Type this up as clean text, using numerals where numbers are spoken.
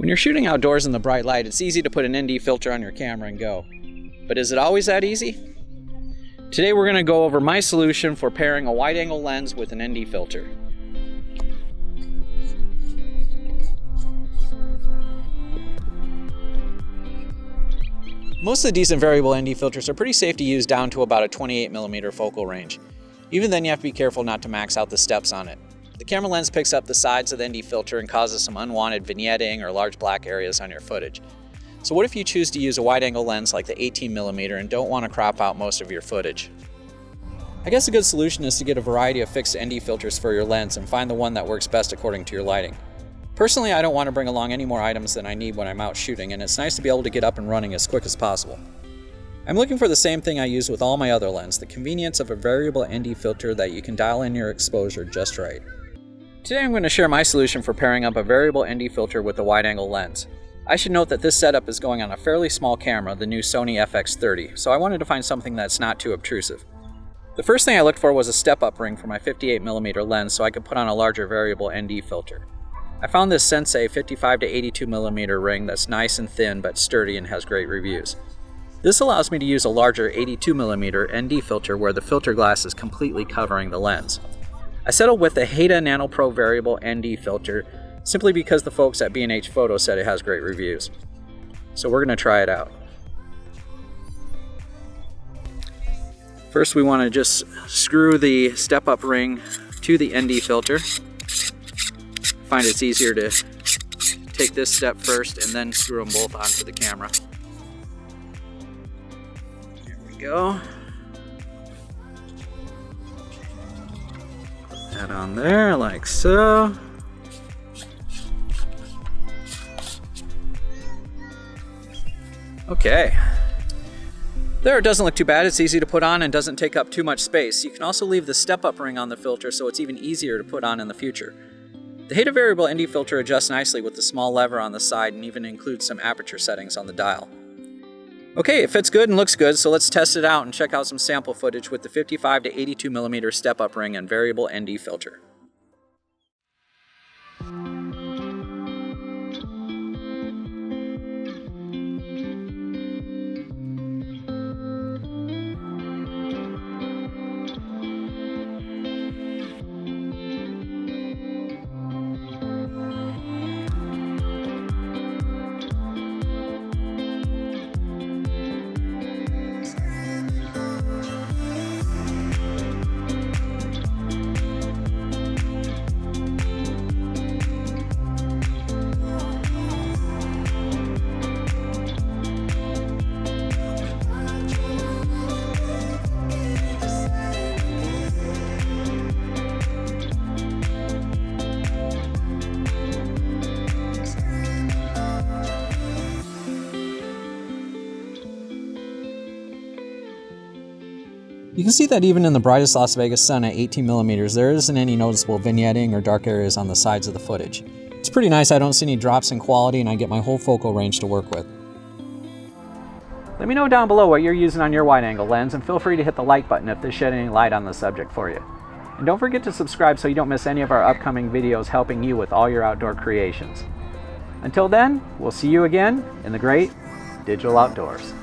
When you're shooting outdoors in the bright light, it's easy to put an ND filter on your camera and go. But is it always that easy? Today we're going to go over my solution for pairing a wide-angle lens with an ND filter. Most of the decent variable ND filters are pretty safe to use down to about a 28mm focal range. Even then you have to be careful not to max out the steps on it. The camera lens picks up the sides of the ND filter and causes some unwanted vignetting or large black areas on your footage. So what if you choose to use a wide-angle lens like the 18mm and don't want to crop out most of your footage? I guess a good solution is to get a variety of fixed ND filters for your lens and find the one that works best according to your lighting. Personally, I don't want to bring along any more items than I need when I'm out shooting, and it's nice to be able to get up and running as quick as possible. I'm looking for the same thing I use with all my other lenses, the convenience of a variable ND filter that you can dial in your exposure just right. Today I'm going to share my solution for pairing up a variable ND filter with a wide-angle lens. I should note that this setup is going on a fairly small camera, the new Sony FX30, so I wanted to find something that's not too obtrusive. The first thing I looked for was a step-up ring for my 58mm lens so I could put on a larger variable ND filter. I found this Sensei 55 to 82mm ring that's nice and thin but sturdy and has great reviews. This allows me to use a larger 82mm ND filter where the filter glass is completely covering the lens. I settled with the Heda Nano Pro variable ND filter simply because the folks at B&H Photo said it has great reviews. So we're going to try it out. First we want to just screw the step-up ring to the ND filter. I find it's easier to take this step first and then screw them both onto the camera. There we go. Put that on there like so. Okay. There, it doesn't look too bad. It's easy to put on and doesn't take up too much space. You can also leave the step-up ring on the filter so it's even easier to put on in the future. The Heda variable ND filter adjusts nicely with the small lever on the side and even includes some aperture settings on the dial. Okay, it fits good and looks good, so let's test it out and check out some sample footage with the 55 to 82mm step-up ring and variable ND filter. You can see that even in the brightest Las Vegas sun at 18mm, there isn't any noticeable vignetting or dark areas on the sides of the footage. It's pretty nice. I don't see any drops in quality and I get my whole focal range to work with. Let me know down below what you're using on your wide-angle lens and feel free to hit the like button if this shed any light on the subject for you. And don't forget to subscribe so you don't miss any of our upcoming videos helping you with all your outdoor creations. Until then, we'll see you again in the great digital outdoors.